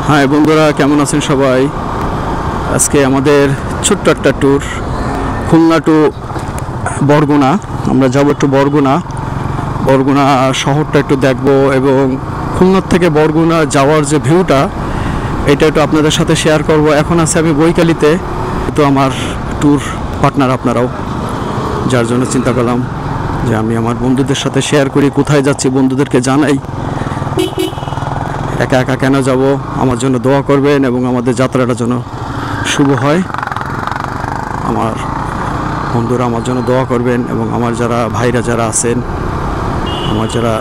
High বন্ধুরা, কেমন আছেন সবাই? আজকে আমাদের ছোট্ট একটা ট্যুর খুলনা টু বরগুনা। আমরা যাব একটু বরগুনা শহরটা একটু দেখব এবং খুলনার থেকে বরগুনা যাওয়ার যে ভিউটা এটা একটু আপনাদের সাথে শেয়ার করব। এখন আছে আমি বৈকালিতে, তো আমার ট্যুর পার্টনার আপনারাও, যার জন্য চিন্তা করলাম যে আমি আমার বন্ধুদের সাথে শেয়ার করি কোথায় যাচ্ছি, বন্ধুদেরকে জানাই। একা একা কেন যাব? আমার জন্য দোয়া করবেন এবং আমাদের যাত্রাটা যেন শুভ হয়। আমার বন্ধুরা আমার জন্য দোয়া করবেন এবং আমার যারা ভাইরা যারা আছেন, আমার যারা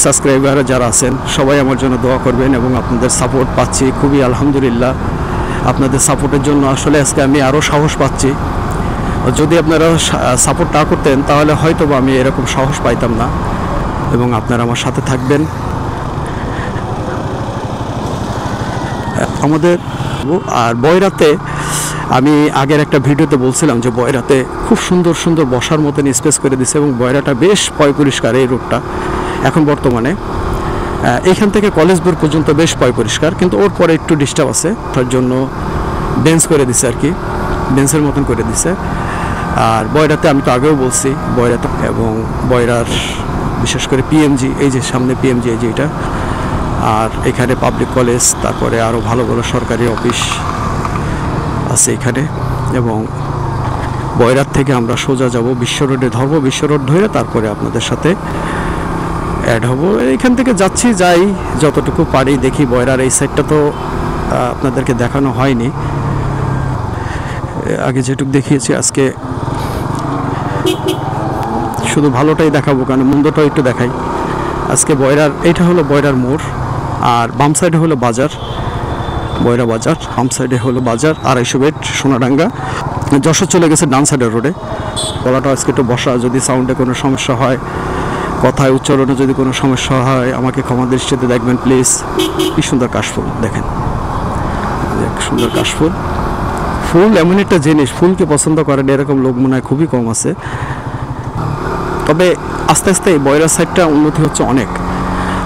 সাবস্ক্রাইবার যারা আছেন, সবাই আমার জন্য দোয়া করবেন এবং আপনাদের সাপোর্ট পাচ্ছি খুবই, আলহামদুলিল্লাহ। আপনাদের সাপোর্টের জন্য আসলে আজকে আমি আরও সাহস পাচ্ছি। যদি আপনারা সাপোর্ট না করতেন তাহলে হয়তো বা আমি এরকম সাহস পাইতাম না। এবং আপনারা আমার সাথে থাকবেন। আমাদের আর বয়রাতে আমি আগের একটা ভিডিওতে বলছিলাম যে বয়রাতে খুব সুন্দর সুন্দর বসার মতন স্পেস করে দিছে এবং বয়রাটা বেশ পরিষ্কার। এই রোডটা এখন বর্তমানে এখান থেকে কলেজ বোর্ড পর্যন্ত বেশ পরিষ্কার, কিন্তু ওর পরে একটু ডিস্টার্ব আছে, তার জন্য বেঞ্চ করে দিছে আর কি, বেঞ্চের মতন করে দিছে। আর বয়রাতে আমি তো আগেও বলছি বয়রাতে, এবং বয়রার বিশেষ করে পিএমজি, এই যে সামনে পিএমজি, এই যে এটা, আর এখানে পাবলিক কলেজ, তারপরে আরও ভালো ভালো সরকারি অফিস আছে এখানে। এবং বয়রার থেকে আমরা সোজা যাব বিশ্ব রোডে, ধরবো বিশ্ব রোড ধরে, তারপরে আপনাদের সাথে অ্যাড হব। এখান থেকে যাই যতটুকু পারি দেখি। বয়রার এই সাইডটা তো আপনাদেরকে দেখানো হয়নি, আগে যেটুকু দেখিয়েছি। আজকে শুধু ভালোটাই দেখাবো, কারণ মন্দটাও একটু দেখাই। আজকে বয়রার, এইটা হলো বয়রার মোড়, আর বাম সাইডে হলো বাজার, বয়রা বাজার। বাম সাইডে হলো বাজার, 250 বেড সোনাডাঙ্গা। যশোর চলে গেছে ডান সাইডের রোডে। গলাটা আজকে একটু বসা, যদি সাউন্ডে কোনো সমস্যা হয়, কথায় উচ্চারণে যদি কোনো সমস্যা হয়, আমাকে ক্ষমা দৃষ্টিতে দেখবেন প্লিজ। কি সুন্দর কাশফুল দেখেন, সুন্দর কাশফুল। ফুল এমন একটা জিনিস, ফুলকে পছন্দ করেন এরকম লোক মনে হয় খুবই কম আছে। তবে আস্তে আস্তে এই বয়রা সাইডটা উন্নতি হচ্ছে অনেক,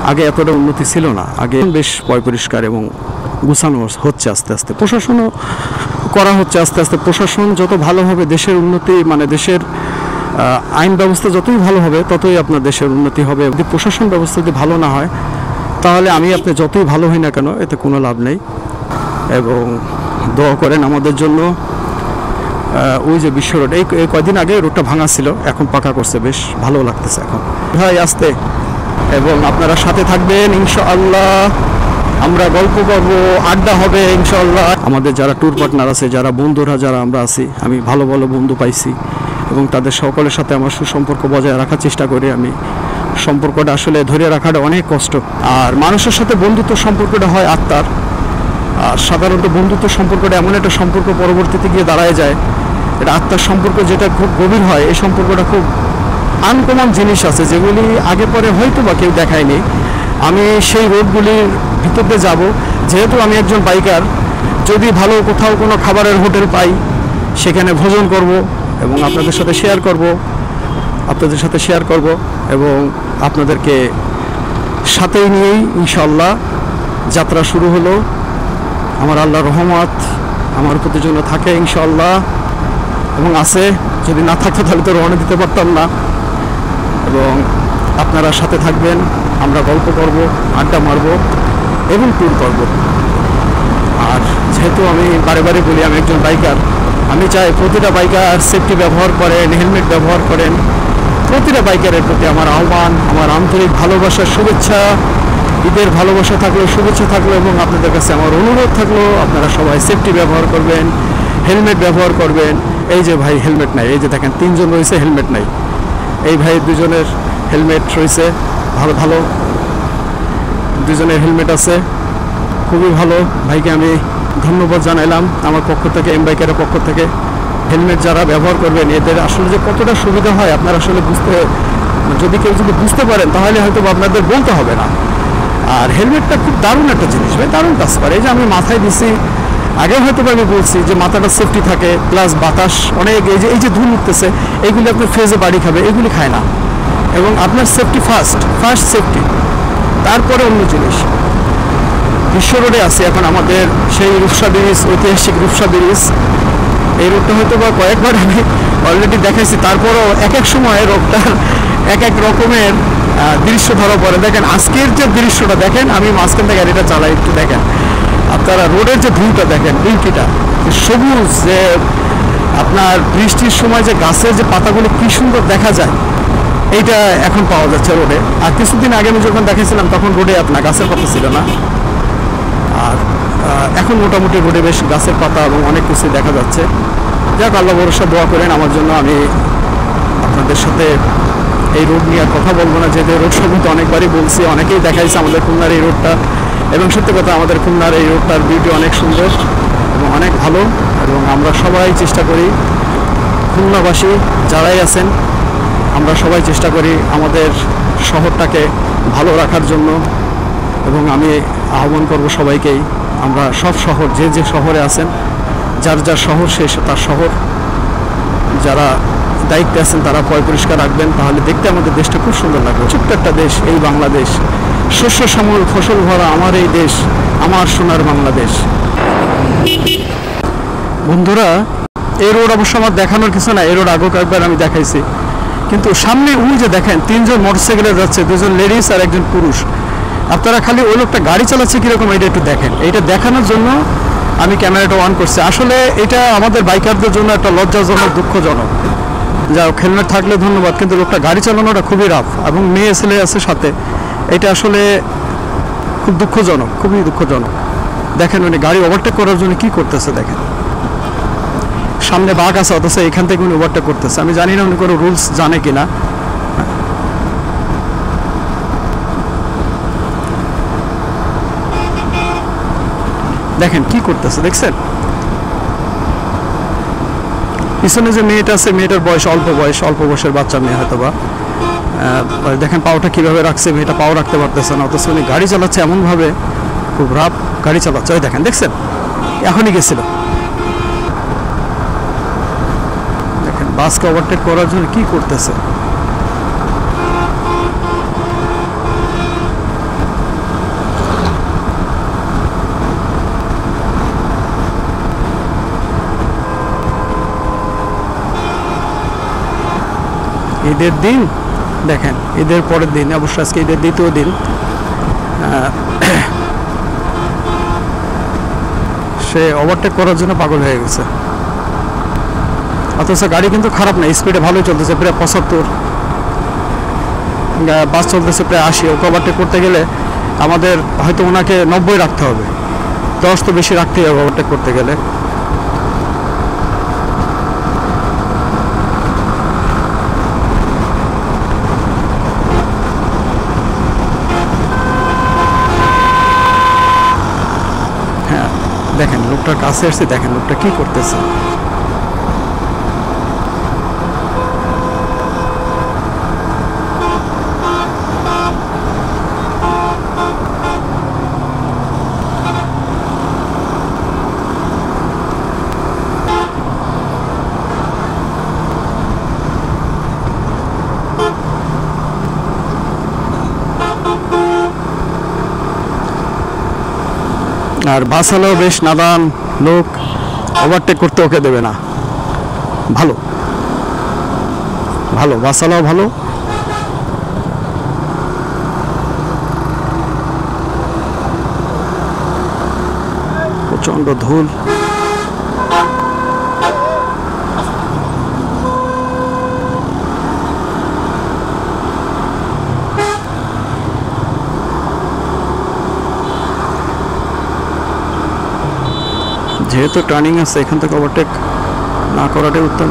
আগে এতটা উন্নতি ছিল না। আগে বেশ পরিষ্কার এবং গুছানো হচ্ছে আস্তে আস্তে, প্রশাসনও করা হচ্ছে আস্তে আস্তে। প্রশাসন যত ভালো হবে দেশের উন্নতি, মানে দেশের আইন ব্যবস্থা যতই ভালো হবে ততই আপনার দেশের উন্নতি হবে। যদি প্রশাসন ব্যবস্থা যদি ভালো না হয় তাহলে আমি আপনি যতই ভালো হই না কেন, এতে কোনো লাভ নেই। এবং দোয়া করেন আমাদের জন্য। ওই যে বিশ্ব রোড, এই কয়দিন আগে রোডটা ভাঙা ছিল, এখন পাকা করছে, বেশ ভালো লাগতেছে এখন। ভাই আসতে, এবং আপনারা সাথে থাকবেন ইনশাআল্লাহ। আমরা গল্প করব, আড্ডা হবে ইনশাআল্লাহ। আমাদের যারা ট্যুর পার্টনার আছে, যারা বন্ধুরা যারা আমরা আছি, আমি ভালো ভালো বন্ধু পাইছি এবং তাদের সকলের সাথে আমার সুসম্পর্ক বজায় রাখার চেষ্টা করি। আমি সম্পর্কটা আসলে ধরে রাখাটা অনেক কষ্ট। আর মানুষের সাথে বন্ধুত্ব সম্পর্কটা হয় আত্মার। আর সাধারণত বন্ধুত্ব সম্পর্কটা এমন একটা সম্পর্ক পরবর্তীতে গিয়ে দাঁড়ায় যায়, এটা আত্মার সম্পর্ক, যেটা খুব গভীর হয়। এই সম্পর্কটা খুব আনকমন জিনিস আছে, যেগুলি আগে পরে হয়তো বা কেউ দেখায়নি। আমি সেই রোডগুলির ভিতর দিয়ে যাব, যেহেতু আমি একজন বাইকার। যদি ভালো কোথাও কোনো খাবারের হোটেল পাই, সেখানে ভোজন করব এবং আপনাদের সাথে শেয়ার করব এবং আপনাদেরকে সাথেই নিয়েই ইনশাআল্লাহ যাত্রা শুরু হলো। আমার আল্লাহর রহমত আমার প্রতি জন্য থাকে ইনশাআল্লাহ, এবং আছে। যদি না থাকতো তাহলে তো রওনা দিতে পারতাম না। এবং আপনারা সাথে থাকবেন, আমরা গল্প করব, আড্ডা মারব এবং ট্যুর করব। আর যেহেতু আমি বারে বারে বলি আমি একজন বাইকার, আমি চাই প্রতিটা বাইকার সেফটি ব্যবহার করেন, হেলমেট ব্যবহার করেন। প্রতিটা বাইকারের প্রতি আমার আহ্বান, আমার আন্তরিক ভালোবাসা, শুভেচ্ছা। ঈদের ভালোবাসা থাকলো, শুভেচ্ছা থাকলো, এবং আপনাদের কাছে আমার অনুরোধ থাকলো আপনারা সবাই সেফটি ব্যবহার করবেন, হেলমেট ব্যবহার করবেন। এই যে ভাই হেলমেট নাই, এই যে দেখেন 3 জন রয়েছে হেলমেট নাই। এই ভাই 2 জনের হেলমেট রয়েছে, ভালো 2 জনের হেলমেট আছে, খুবই ভালো। ভাইকে আমি ধন্যবাদ জানাইলাম আমার পক্ষ থেকে, এম বাইকারের পক্ষ থেকে। হেলমেট যারা ব্যবহার করবেন, এদের আসলে যে কতটা সুবিধা হয় আপনারা আসলে যদি কেউ বুঝতে পারেন তাহলে হয়তো আপনাদের বলতে হবে না। আর হেলমেটটা খুব দারুণ একটা জিনিস ভাই, দারুণ কাজ করে। এই যে আমি মাথায় দিছি, আগে হয়তো আমি বলছি যে মাথাটা সেফটি থাকে, প্লাস বাতাস অনেক, এই যে ধুল উঠতেছে, এইগুলি আপনার ফেজে বাড়ি খাবে, এগুলি খায় না। এবং আপনার সেফটি ফার্স্ট সেফটি, তারপরে অন্য জিনিস। বিশ্ব রোডে আছি এখন, আমাদের সেই রূপসা ব্রিজ, ঐতিহাসিক রূপসা ব্রিজ। এই রোডটা হয়তো বা কয়েকবার আমি অলরেডি দেখাইছি, তারপরও এক এক সময় রোডটার এক এক রকমের দৃশ্য ধরা পড়ে। দেখেন আজকের যে দৃশ্যটা দেখেন, আমি মাঝখান থেকে গাড়িটা চালাই, একটু দেখেন আপনারা রোডের যে ভিউটা দেখেন, বিউটিটা সবুজ, যে আপনার বৃষ্টির সময় যে গাছের যে পাতাগুলো কি সুন্দর দেখা যায়, এইটা এখন পাওয়া যাচ্ছে রোডে। আর কিছুদিন আগে আমি যখন দেখেছিলাম তখন রোডে আপনার গাছের পাতা ছিল না, আর এখন মোটামুটি রোডে বেশ গাছের পাতা এবং অনেক কিছু দেখা যাচ্ছে। যাক, আল্লাহ ভরসা দোয়া করেন আমার জন্য। আমি আপনাদের সাথে এই রোড নিয়ে কথা বলবো না, যেহেতু রোড সম্বন্ধে অনেকবারই বলছি, অনেকেই দেখাইছে আমাদের খুলনার এই রোডটা। এবং সত্যি কথা, আমাদের খুলনার এই রোডটার বিউটি অনেক সুন্দর এবং অনেক ভালো। এবং আমরা সবাই চেষ্টা করি, খুলনাবাসী যারাই আছেন, আমরা সবাই চেষ্টা করি আমাদের শহরটাকে ভালো রাখার জন্য। এবং আমি আহ্বান করব সবাইকেই, আমরা সব শহর, যে যে শহরে আছেন, যার যার শহর সে তার শহর, যারা দায়িত্বে আছেন তারা পরিষ্কার রাখবেন, তাহলে দেখতে আমাদের দেশটা খুব সুন্দর লাগবে। ছোট্ট একটা দেশ এই বাংলাদেশ, শস্য শ্যামল ফসল ভরা আমার এই দেশ, আমার সোনার বাংলাদেশ। বন্ধুরা, এই রোড অবশ্য আমার দেখানোর কিছু না, এই রোড আগেও কয়েকবার আমি দেখাইছি। কিন্তু সামনে ওই যে দেখেন, 3 জন মোটরসাইকেলে যাচ্ছে, 2 জন লেডিস আর 1 জন পুরুষ। আপনারা খালি ওই লোকটা গাড়ি চালাচ্ছে কীরকম, এটা একটু দেখেন। এইটা দেখানোর জন্য আমি ক্যামেরাটা অন করছি। আসলে এটা আমাদের বাইকারদের জন্য একটা লজ্জাজনক, দুঃখজনক। যা হেলমেট থাকলে ধন্যবাদ, কিন্তু লোকটা গাড়ি চালানোটা খুবই রাফ, এবং মেয়ে ছেলে আছে সাথে। এটা আসলে খুব দুঃখজনক, খুবই দুঃখজনক। দেখেন উনি গাড়ি ওভারটেক করার জন্য কি করতেছে, দেখেন সামনে বাঘ আছে, অথচ এখান থেকে উনি ওভারটেক করতেছে। আমি জানি না উনি কোনো রুলস জানে কিনা। দেখেন কি করতেছে, দেখছেন পিছনে যে মেয়েটা আছে, মেয়েটার বয়স অল্প বয়সের বাচ্চা মেয়ে হয়তো বা। দেখেন পাওটা কিভাবে রাখছে, মেয়েটা পাও রাখতে পারতেছে না, অথচ উনি গাড়ি চালাচ্ছে এমনভাবে, খুব রাফ গাড়ি চালাচ্ছে। ওই দেখেন, দেখছেন এখনই গেছিল। দেখেন বাসকে ওভারটেক করার জন্য কি করতেছে। ঈদের দিন দেখেন, ঈদের পরের দিন, অবশ্য আজকে ঈদের দ্বিতীয় দিন, সে ওভারটেক করার জন্য পাগল হয়ে গেছে। অথচ গাড়ি কিন্তু খারাপ না, স্পিডে ভালোই চলতেছে, প্রায় 75, বাস চলতেছে প্রায় 80। ওকে ওভারটেক করতে গেলে আমাদের হয়তো ওনাকে 90 রাখতে হবে, 10 তো বেশি রাখতেই হবে ওভারটেক করতে গেলে। দেখেন লোকটার কাছে আসছে, দেখেন লোকটা কি করতেছে। আর বাসালেও বেশ নাদান লোক, ওভারটেক করতে ওকে দেবে না। ভালো ভালো বাসালাও ভালো। প্রচন্ড ধুল। যেহেতু টার্নিং আছে, এখান থেকে ওভারটেক না করাটাই উত্তম।